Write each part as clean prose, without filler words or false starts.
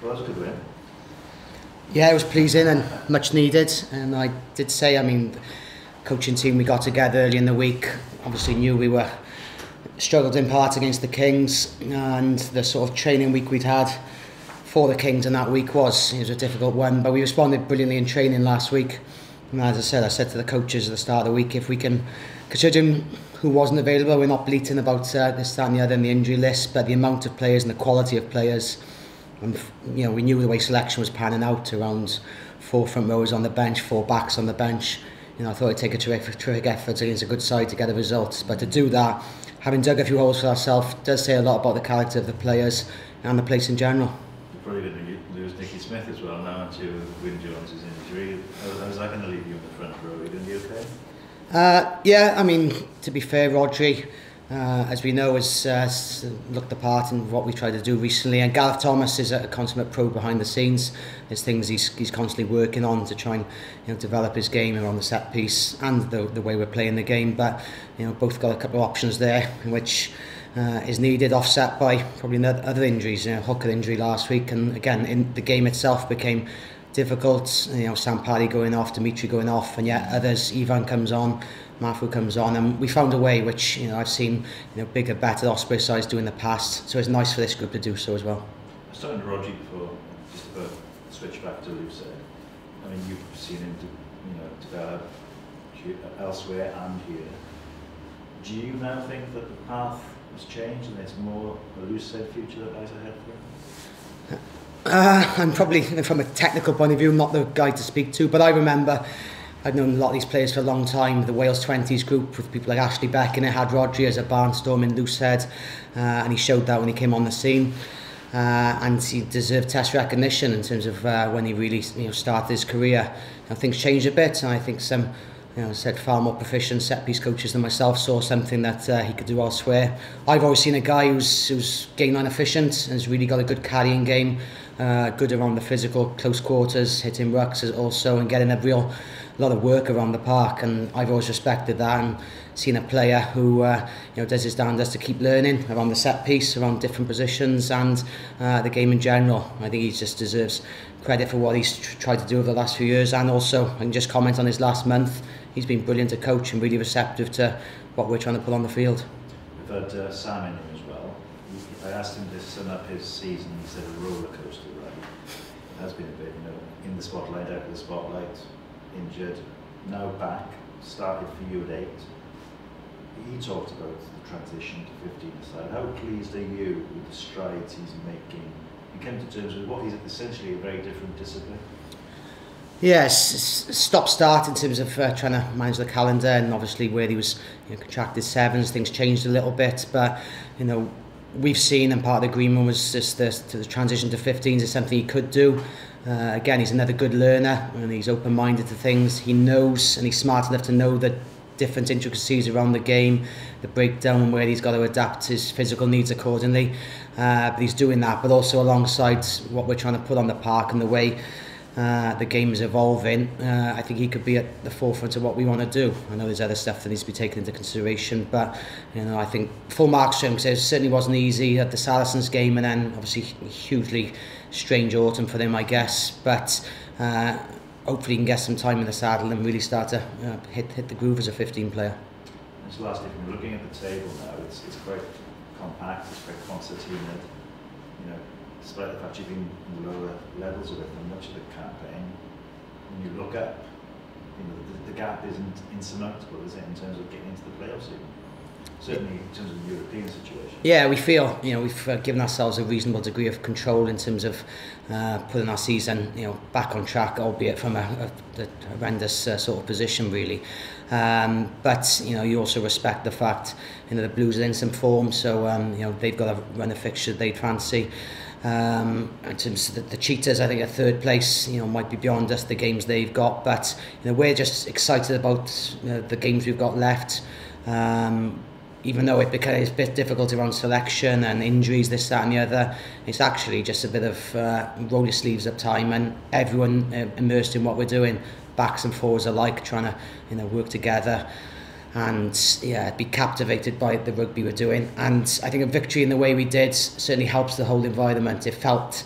Well, that was a good win. Yeah, it was pleasing and much needed. And I did say, I mean, the coaching team we got together early in the week obviously knew we were struggled in part against the Kings, and the sort of training week we'd had for the Kings in that week was a difficult one. But we responded brilliantly in training last week. And as I said to the coaches at the start of the week, if we can, considering who wasn't available, we're not bleating about this, that and the other in the injury list, but the amount of players and the quality of players. And we knew the way selection was panning out, around 4 front rowers on the bench, 4 backs on the bench. I thought it'd take a terrific effort against a good side to get a result. But to do that, having dug a few holes for ourselves, does say a lot about the character of the players and the place in general. You're probably going to lose Nicky Smith as well now, aren't you, with Wyn Jones' injury. How's that going to leave you in the front row? Are you going to be okay? Yeah, I mean, to be fair, Rodri, as we know, has looked the part in what we tried to do recently, and Gareth Thomas is a consummate pro behind the scenes. There's things he's constantly working on to try and develop his game around the set piece and the way we're playing the game. But both got a couple of options there, which is needed, offset by probably other injuries. Hooker injury last week, and again in the game itself became difficult. Sam Paddy going off, Dimitri going off, and yet others. Ivan comes on, Mafu comes on, and we found a way which I've seen bigger, better Osprey sides do in the past. So it's nice for this group to do so as well. I was talking to Rodri before, just about switch back to Lucid. I mean, you've seen him develop elsewhere and here. Do you now think that the path has changed and there's more a Lucid future that lies ahead for him? I'm probably, from a technical point of view, not the guy to speak to, but I remember I'd known a lot of these players for a long time. The Wales 20s group with people like Ashley Beck, and it had Rodri as a barnstorm in Loosehead, and he showed that when he came on the scene. And he deserved test recognition in terms of when he really started his career. Things changed a bit, and I think some said far more proficient set piece coaches than myself saw something that he could do elsewhere. I've always seen a guy who's game line efficient and has really got a good carrying game, good around the physical close quarters, hitting rucks also, and getting a lot of work around the park. And I've always respected that, and seen a player who does his darndest to keep learning around the set piece, around different positions, and the game in general. I think he just deserves credit for what he's tried to do over the last few years, and also I can just comment on his last month. He's been brilliant to coach and really receptive to what we're trying to put on the field. We've had Sam in him as well. I asked him to sum up his season. He said a roller coaster ride. It has been a bit, in the spotlight, out of the spotlight, injured, now back, started for you at 8. He talked about the transition to 15 aside. How pleased are you with the strides he's making? He came to terms with what is essentially a very different discipline. Yes, stop-start in terms of trying to manage the calendar, and obviously where he was contracted 7s, things changed a little bit, but we've seen, and part of the agreement was just the transition to 15s is something he could do. Again, he's another good learner, and he's open-minded to things. He knows, and he's smart enough to know the different intricacies around the game, the breakdown, where he's got to adapt his physical needs accordingly. But he's doing that, but also alongside what we're trying to put on the park and the way the game is evolving. I think he could be at the forefront of what we want to do. I know there's other stuff that needs to be taken into consideration, but I think full marks to him, because it certainly wasn't easy at the Saracens game, and then obviously hugely strange autumn for them, I guess. But hopefully he can get some time in the saddle and really start to hit the groove as a 15 player. Just lastly, from looking at the table now, it's quite compact, it's quite concertinaed. Despite the fact you've been in the lower levels of it for much of the campaign, when you look up, the gap isn't insurmountable, is it, in terms of getting into the playoffs even? Certainly in terms of the European situation. Yeah, we feel we've given ourselves a reasonable degree of control in terms of putting our season back on track, albeit from a horrendous sort of position really. But you also respect the fact the Blues are in some form, so they've got to run a fixture they'd fancy. In terms of the Cheetahs, I think a 3rd place might be beyond us, the games they've got, but we're just excited about the games we've got left. Even though it becomes a bit difficult around selection and injuries, this, that and the other, it's actually just a bit of roll your sleeves up time, and everyone immersed in what we're doing, backs and forwards alike, trying to work together and be captivated by the rugby we're doing. And I think a victory in the way we did certainly helps the whole environment. It felt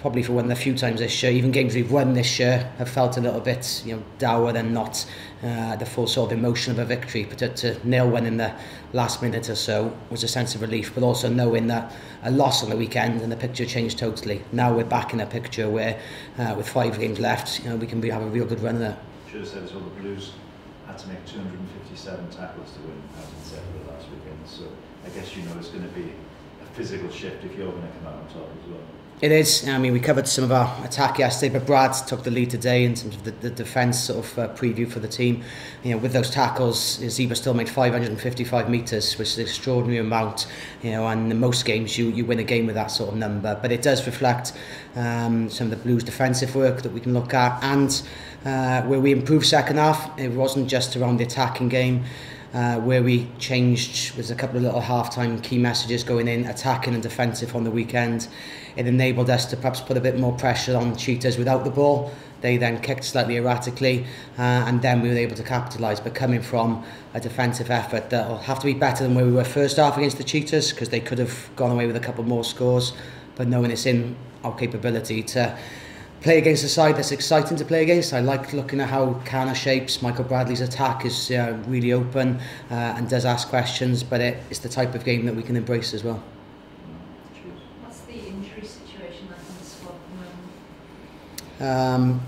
probably for one of the few times this year, even games we've won this year have felt a little bit, you know, dour and not the full sort of emotion of a victory. But to nil one in the last minute or so was a sense of relief, but also knowing that a loss on the weekend and the picture changed totally. Now we're back in a picture where with 5 games left, you know, we can have a real good run at it. Should have said as well, the Blues had to make 257 tackles to win out in Zebre last weekend, so I guess you know it's going to be a physical shift if you're going to come out on top as well. It is. I mean, we covered some of our attack yesterday, but Brad took the lead today in terms of the defence sort of preview for the team. You know, with those tackles, Zebre still made 555 metres, which is an extraordinary amount. You know, and in most games you win a game with that sort of number. But it does reflect some of the Blues' defensive work that we can look at, and where we improved second half. It wasn't just around the attacking game. Where we changed, there's a couple of little half-time key messages going in, attacking and defensive on the weekend. It enabled us to perhaps put a bit more pressure on Cheetahs without the ball. They then kicked slightly erratically, and then we were able to capitalise. But coming from a defensive effort that will have to be better than where we were first half against the Cheetahs, because they could have gone away with a couple more scores. But knowing it's in our capability to play against a side that's exciting to play against. I like looking at how Kana shapes. Michael Bradley's attack is really open and does ask questions, but it's the type of game that we can embrace as well. What's the injury situation like in the squad at the moment?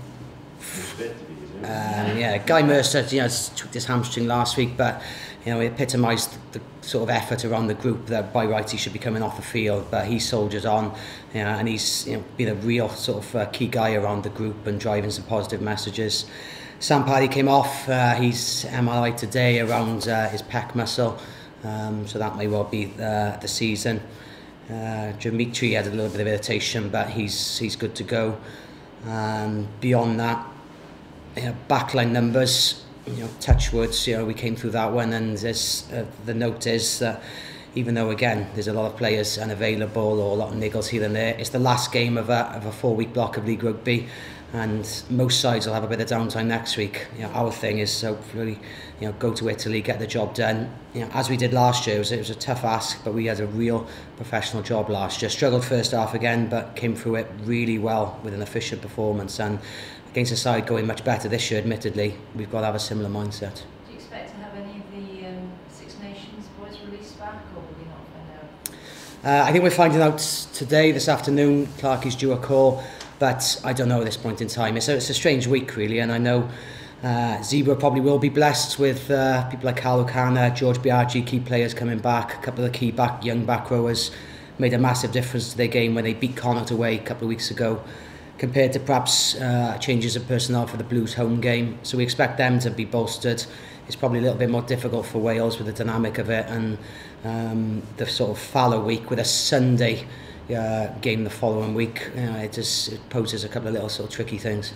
Yeah, Guy Mercer, you know, took his hamstring last week, but you know, he epitomised the sort of effort around the group that by rights he should be coming off the field, but he soldiers on, you know, and he's, you know, been a real sort of key guy around the group and driving some positive messages. Sam Paddy came off, he's MRI today around his pec muscle, so that may well be the season. Dimitri had a little bit of irritation, but he's good to go. Beyond that, you know, backline numbers, you know, touch woods, you know, we came through that one, and there's, the note is that even though again there's a lot of players unavailable or a lot of niggles here and there, it's the last game of a 4-week block of League Rugby, and most sides will have a bit of downtime next week. You know, our thing is so really, you know, go to Italy, get the job done. You know, as we did last year, it was a tough ask, but we had a real professional job last year. Struggled first half again, but came through it really well with an efficient performance, and against a side going much better this year, admittedly, we've got to have a similar mindset. Do you expect to have any of the Six Nations boys released back, or will we not find out? I think we're finding out today, this afternoon. Clark is due a call, but I don't know at this point in time. It's a strange week, really, and I know Zebre probably will be blessed with people like Carlo Kana, George Biaggi, key players coming back. A couple of the key young back rowers made a massive difference to their game when they beat Connacht away a couple of weeks ago, compared to perhaps changes of personnel for the Blues home game. So we expect them to be bolstered. It's probably a little bit more difficult for Wales with the dynamic of it, and the sort of fallow week with a Sunday game the following week. It poses a couple of little sort of tricky things.